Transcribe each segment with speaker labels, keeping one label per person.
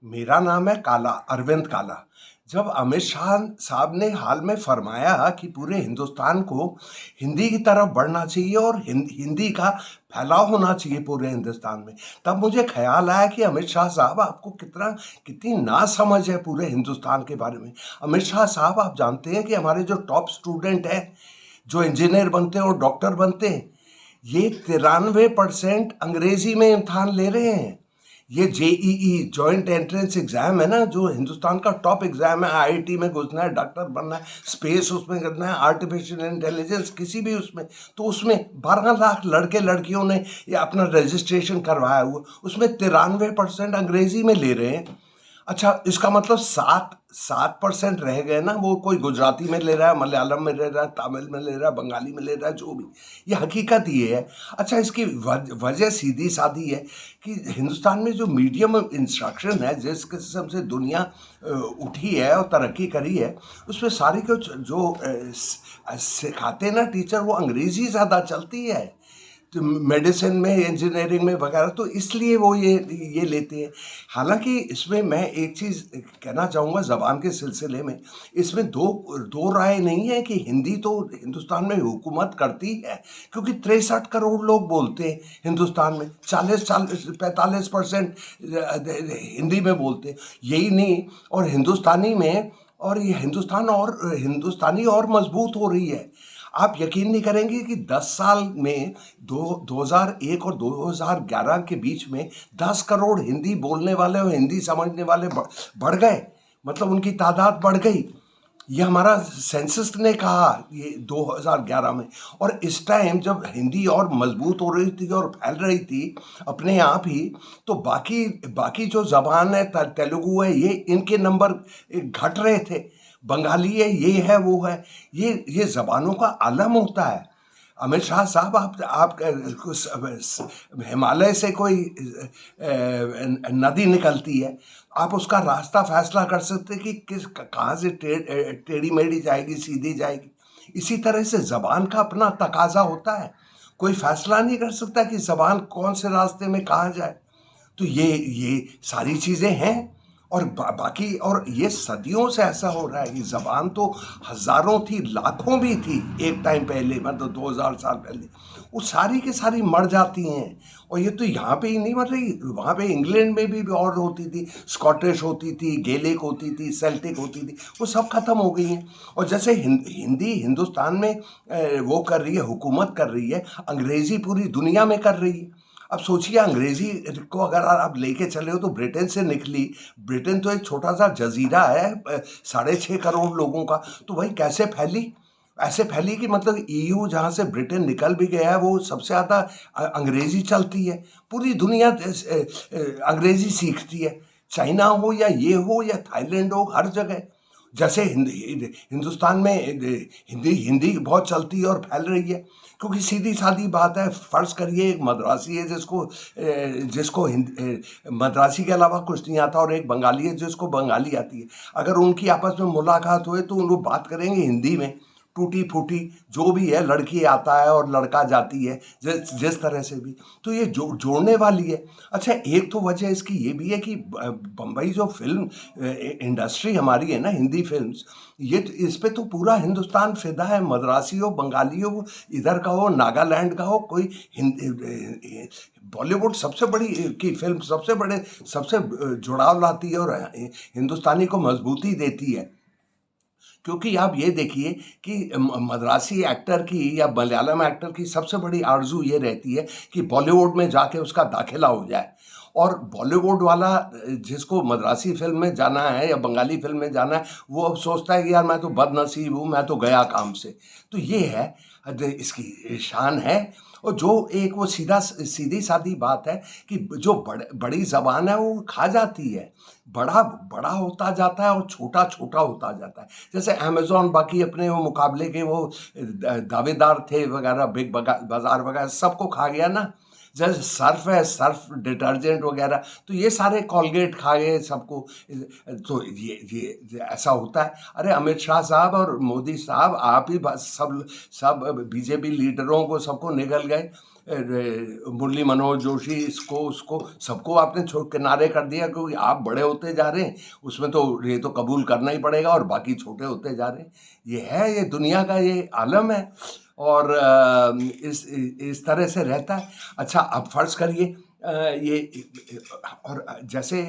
Speaker 1: मेरा नाम है काला, अरविंद काला। जब अमित शाह साहब ने हाल में फरमाया कि पूरे हिंदुस्तान को हिंदी की तरफ बढ़ना चाहिए और हिंदी का फैलाव होना चाहिए पूरे हिंदुस्तान में, तब मुझे ख्याल आया कि अमित शाह साहब आपको कितनी नासमझ है पूरे हिंदुस्तान के बारे में। अमित शाह साहब, आप जानते हैं कि हमारे जो टॉप स्टूडेंट हैं, जो इंजीनियर बनते हैं और डॉक्टर बनते हैं, ये 93% अंग्रेजी में इम्तहान ले रहे हैं। ये जेईई जॉइंट एंट्रेंस एग्जाम है ना, जो हिंदुस्तान का टॉप एग्जाम है। आईआईटी में घुसना है, डॉक्टर बनना है, स्पेस उसमें करना है, आर्टिफिशियल इंटेलिजेंस किसी भी उसमें, तो उसमें 12 लाख लड़के लड़कियों ने ये अपना रजिस्ट्रेशन करवाया हुआ, उसमें 93% अंग्रेजी में ले रहे हैं। अच्छा, इसका मतलब 7% रह गए ना, वो कोई गुजराती में ले रहा है, मलयालम में ले रहा है, तमिल में ले रहा है, बंगाली में ले रहा है, जो भी। ये हकीकत ये है। अच्छा, इसकी वजह सीधी सादी है कि हिंदुस्तान में जो मीडियम इंस्ट्रक्शन है, जिस किस्म से दुनिया उठी है और तरक्की करी है, उसमें सारी कुछ जो सिखाते हैं ना टीचर, वो अंग्रेजी ज़्यादा चलती है, तो मेडिसिन में, इंजीनियरिंग में वगैरह, तो इसलिए वो ये लेते हैं। हालांकि इसमें मैं एक चीज़ कहना चाहूँगा ज़बान के सिलसिले में, इसमें दो दो राय नहीं है कि हिंदी तो हिंदुस्तान में हुकूमत करती है, क्योंकि 63 करोड़ लोग बोलते हैं हिंदुस्तान में, 45% हिंदी में बोलते हैं, यही नहीं, और हिंदुस्तानी में, और ये हिंदुस्तान और हिंदुस्तानी और मजबूत हो रही है। आप यकीन नहीं करेंगे कि 10 साल में 2001 और 2011 के बीच में 10 करोड़ हिंदी बोलने वाले और हिंदी समझने वाले बढ़ गए, मतलब उनकी तादाद बढ़ गई। ये हमारा सेंसस ने कहा, ये 2011 में। और इस टाइम जब हिंदी और मजबूत हो रही थी और फैल रही थी अपने आप ही, तो बाकी बाकी जो जबान है, तेलुगु है, ये इनके नंबर घट रहे थे। बंगाली है, ये है, वो है, ये जबानों का आलम होता है। अमित शाह साहब, आप हिमालय से कोई नदी निकलती है, आप उसका रास्ता फैसला कर सकते कि किस कहाँ से टेढ़ी मेढ़ी जाएगी, सीधी जाएगी। इसी तरह से जबान का अपना तकाजा होता है, कोई फैसला नहीं कर सकता कि जबान कौन से रास्ते में कहाँ जाए। तो ये सारी चीज़ें हैं। और बाकी, और ये सदियों से ऐसा हो रहा है कि जबान तो हजारों थी, लाखों भी थी एक टाइम पहले, मतलब 2000 साल पहले, वो सारी की सारी मर जाती हैं। और ये तो यहाँ पे ही नहीं मर रही, वहाँ पे इंग्लैंड में भी और होती थी, स्कॉटिश होती थी, गेलिक होती थी, सेल्टिक होती थी, वो सब खत्म हो गई हैं। और जैसे हिंदी हिंदुस्तान में वो कर रही है, हुकूमत कर रही है, अंग्रेजी पूरी दुनिया में कर रही है। अब सोचिए, अंग्रेजी को अगर आप लेके चले हो, तो ब्रिटेन से निकली, ब्रिटेन तो एक छोटा सा जजीरा है 6.5 करोड़ लोगों का, तो भाई कैसे फैली? ऐसे फैली कि मतलब ईयू, जहाँ से ब्रिटेन निकल भी गया है, वो सबसे ज़्यादा अंग्रेजी चलती है। पूरी दुनिया अंग्रेजी सीखती है, चाइना हो या ये हो या थाईलैंड हो, हर जगह। जैसे हिंदुस्तान में हिंदी हिंदी बहुत चलती है और फैल रही है, क्योंकि सीधी सादी बात है। फर्ज करिए एक मद्रासी है जिसको जिसको मद्रासी के अलावा कुछ नहीं आता, और एक बंगाली है जिसको बंगाली आती है। अगर उनकी आपस में मुलाकात हुए तो उन लोग बात करेंगे हिंदी में, टूटी फूटी, जो भी है, लड़की आता है और लड़का जाती है, जिस तरह से भी, तो ये जोड़ने वाली है। अच्छा, एक तो वजह इसकी ये भी है कि बम्बई जो फिल्म इंडस्ट्री हमारी है ना, हिंदी फिल्म्स, ये तो, इस पे तो पूरा हिंदुस्तान फिदा है। मद्रासी हो, बंगाली हो, इधर का हो, नागालैंड का हो, कोई हिंदी, बॉलीवुड सबसे बड़ी की फिल्म सबसे बड़े सबसे जुड़ाव लाती है और हिंदुस्तानी को मजबूती देती है। क्योंकि आप ये देखिए कि मद्रासी एक्टर की या मलयालम एक्टर की सबसे बड़ी आरजू ये रहती है कि बॉलीवुड में जाके उसका दाखिला हो जाए। और बॉलीवुड वाला जिसको मद्रासी फिल्म में जाना है या बंगाली फिल्म में जाना है, वो अब सोचता है कि यार मैं तो बदनसीब हूँ, मैं तो गया काम से। तो ये है, इसकी शान है। और जो एक वो सीधी सादी बात है कि जो बड़ी जबान है वो खा जाती है, बड़ा बड़ा होता जाता है और छोटा छोटा होता जाता है। जैसे अमेजोन बाकी अपने वो मुकाबले के वो दावेदार थे वगैरह, बिग बाजार वगैरह, सबको खा गया ना। जैसे सर्फ है, सर्फ डिटर्जेंट वगैरह, तो ये सारे कॉलगेट खा गए सबको। तो ये ऐसा होता है। अरे अमित शाह साहब और मोदी साहब, आप ही बस सब सब बीजेपी लीडरों को सबको निगल गए। मुरली मनोहर जोशी, इसको उसको सबको आपने किनारे कर दिया, क्योंकि आप बड़े होते जा रहे हैं, उसमें तो ये तो कबूल करना ही पड़ेगा, और बाकी छोटे होते जा रहे हैं। ये है, ये दुनिया का ये आलम है, और इस तरह से रहता है। अच्छा, अब फर्ज करिए ये, और जैसे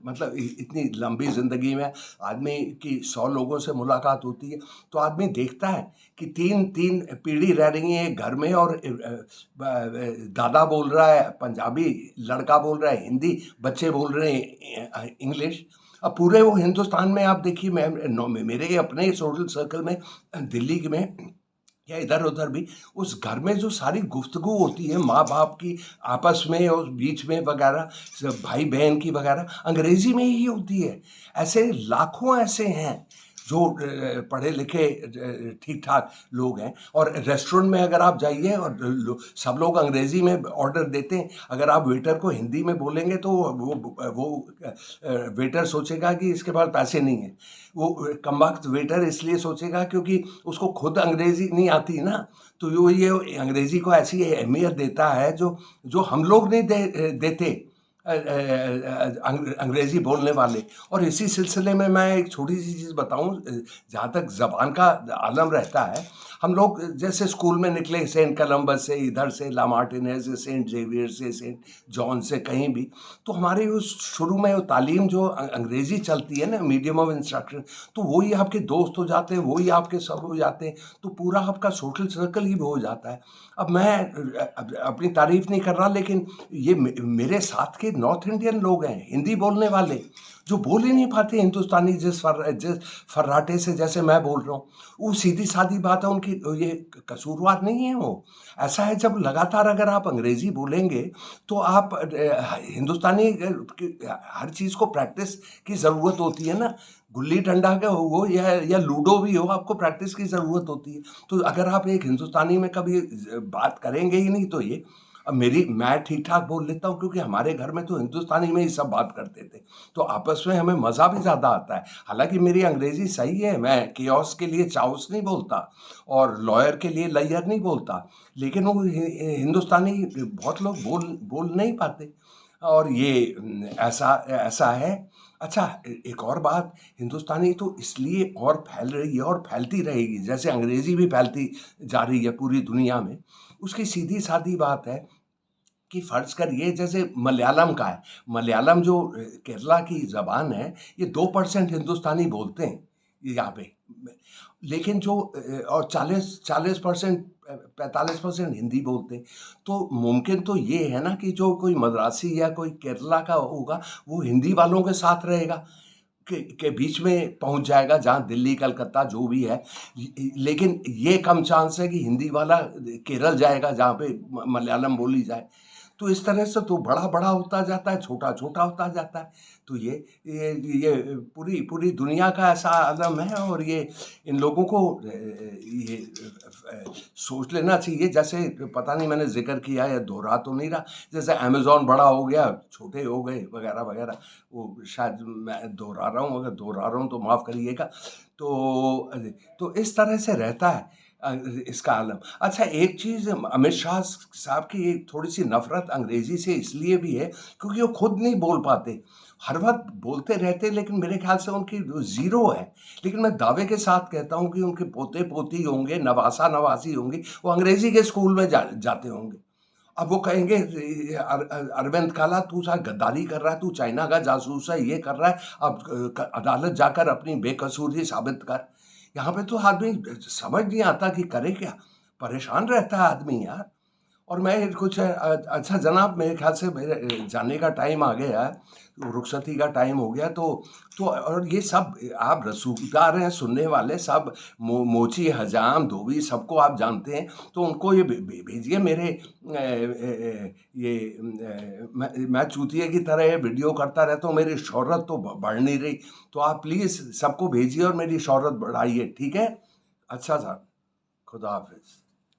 Speaker 1: मतलब इतनी लंबी ज़िंदगी में आदमी की 100 लोगों से मुलाकात होती है, तो आदमी देखता है कि तीन तीन पीढ़ी रह रही है एक घर में, और दादा बोल रहा है पंजाबी, लड़का बोल रहा है हिंदी, बच्चे बोल रहे हैं इंग्लिश। अब पूरे वो हिंदुस्तान में आप देखिए, मेरे अपने सोशल सर्कल में दिल्ली में या इधर उधर भी, उस घर में जो सारी गुफ्तगू होती है माँ बाप की आपस में और बीच में वगैरह, भाई बहन की वगैरह, अंग्रेजी में ही होती है। ऐसे लाखों ऐसे हैं जो पढ़े लिखे ठीक ठाक लोग हैं, और रेस्टोरेंट में अगर आप जाइए और सब लोग अंग्रेजी में ऑर्डर देते हैं, अगर आप वेटर को हिंदी में बोलेंगे तो वो वेटर सोचेगा कि इसके पास पैसे नहीं है। वो कमबख्त वेटर इसलिए सोचेगा क्योंकि उसको खुद अंग्रेजी नहीं आती ना, तो ये अंग्रेजी को ऐसी अहमियत देता है जो जो हम लोग नहीं देते अंग्रेजी बोलने वाले। और इसी सिलसिले में मैं एक छोटी सी चीज़ बताऊं, जहाँ तक ज़बान का आलम रहता है, हम लोग जैसे स्कूल में निकले सेंट कोलंबस से, इधर से ला मार्टिनेज से, सेंट जेवियर से, सेंट जॉन से, कहीं भी, तो हमारी उस शुरू में वो तालीम जो अंग्रेज़ी चलती है ना, मीडियम ऑफ इंस्ट्रक्शन, तो वही आपके दोस्त हो जाते हैं, वही आपके सब हो जाते हैं, तो पूरा आपका सोशल सर्कल ही वो हो जाता है। अब मैं अपनी तारीफ नहीं कर रहा, लेकिन ये मेरे साथ के नॉर्थ इंडियन लोग हैं, हिंदी बोलने वाले, जो बोल ही नहीं पाते हिंदुस्तानी जिस फर्राटे से जैसे मैं बोल रहा हूँ। वो सीधी सादी बात है उनकी, ये कसूरवार नहीं है वो। ऐसा है, जब लगातार अगर आप अंग्रेजी बोलेंगे तो आप हिंदुस्तानी हर चीज़ को प्रैक्टिस की ज़रूरत होती है ना। गुल्ली डंडा का हो या लूडो भी हो, आपको प्रैक्टिस की ज़रूरत होती है। तो अगर आप एक हिंदुस्तानी में कभी बात करेंगे ही नहीं, तो ये अब मैं ठीक ठाक बोल लेता हूँ, क्योंकि हमारे घर में तो हिंदुस्तानी में ही सब बात करते थे, तो आपस में हमें मज़ा भी ज़्यादा आता है। हालांकि मेरी अंग्रेज़ी सही है, मैं कियोस्क के लिए चाउस नहीं बोलता और लॉयर के लिए लैयर नहीं बोलता, लेकिन वो हिंदुस्तानी बहुत लोग बोल नहीं पाते, और ये ऐसा ऐसा है। अच्छा, एक और बात, हिंदुस्तानी तो इसलिए और फैल रही है और फैलती रहेगी, जैसे अंग्रेज़ी भी फैलती जा रही है पूरी दुनिया में। उसकी सीधी सादी बात है कि फ़र्ज़ करिए जैसे मलयालम का है, मलयालम जो केरला की ज़बान है, ये 2% हिंदुस्तानी बोलते हैं यहाँ पे, लेकिन जो और 40% 45% हिंदी बोलते हैं। तो मुमकिन तो ये है ना कि जो कोई मद्रासी या कोई केरला का होगा, वो हिंदी वालों के साथ रहेगा, के बीच में पहुंच जाएगा, जहाँ दिल्ली, कलकत्ता जो भी है। लेकिन ये कम चांस है कि हिंदी वाला केरल जाएगा, जहाँ पे मलयालम बोली जाए। तो इस तरह से तो बड़ा बड़ा होता जाता है, छोटा छोटा होता जाता है। तो ये पूरी पूरी दुनिया का ऐसा आलम है, और ये इन लोगों को ये सोच लेना चाहिए। जैसे पता नहीं मैंने जिक्र किया या दोहरा तो नहीं रहा, जैसे अमेज़न बड़ा हो गया, छोटे हो गए वगैरह वगैरह, वो शायद मैं दोहरा रहा हूँ, अगर दोहरा रहा हूँ तो माफ़ करिएगा। तो इस तरह से रहता है इसका आलम। अच्छा, एक चीज़, अमित शाह साहब की एक थोड़ी-सी नफ़रत अंग्रेज़ी से इसलिए भी है क्योंकि वो खुद नहीं बोल पाते। हर वक़्त बोलते रहते, लेकिन मेरे ख़्याल से उनकी ज़ीरो है। लेकिन मैं दावे के साथ कहता हूँ कि उनके पोते-पोती होंगे, नवासा-नवासी होंगे, वो अंग्रेज़ी के स्कूल में जाते होंगे। अब वो कहेंगे अरविंद काला, तू साला गद्दारी कर रहा है, तू चाइना का जासूस है, ये कर रहा है, अब अदालत जाकर अपनी बेकसूरी साबित कर। यहाँ पे तो आदमी समझ नहीं आता कि करे क्या, परेशान रहता है आदमी यार। और मैं कुछ अच्छा जनाब, मेरे ख्याल से मेरे जाने का टाइम आ गया है, रुखसती का टाइम हो गया, तो और ये सब आप रसूखदार हैं सुनने वाले, सब मोची, हजाम, धोबी, सबको आप जानते हैं, तो उनको ये भेजिए मेरे ये मैं चूतिए की तरह ये वीडियो करता रहता हूँ, मेरी शोहरत तो बढ़ नहीं रही, तो आप प्लीज़ सबको भेजिए और मेरी शोहरत बढ़ाइए, ठीक है? अच्छा साहब, खुदा हाफिज़।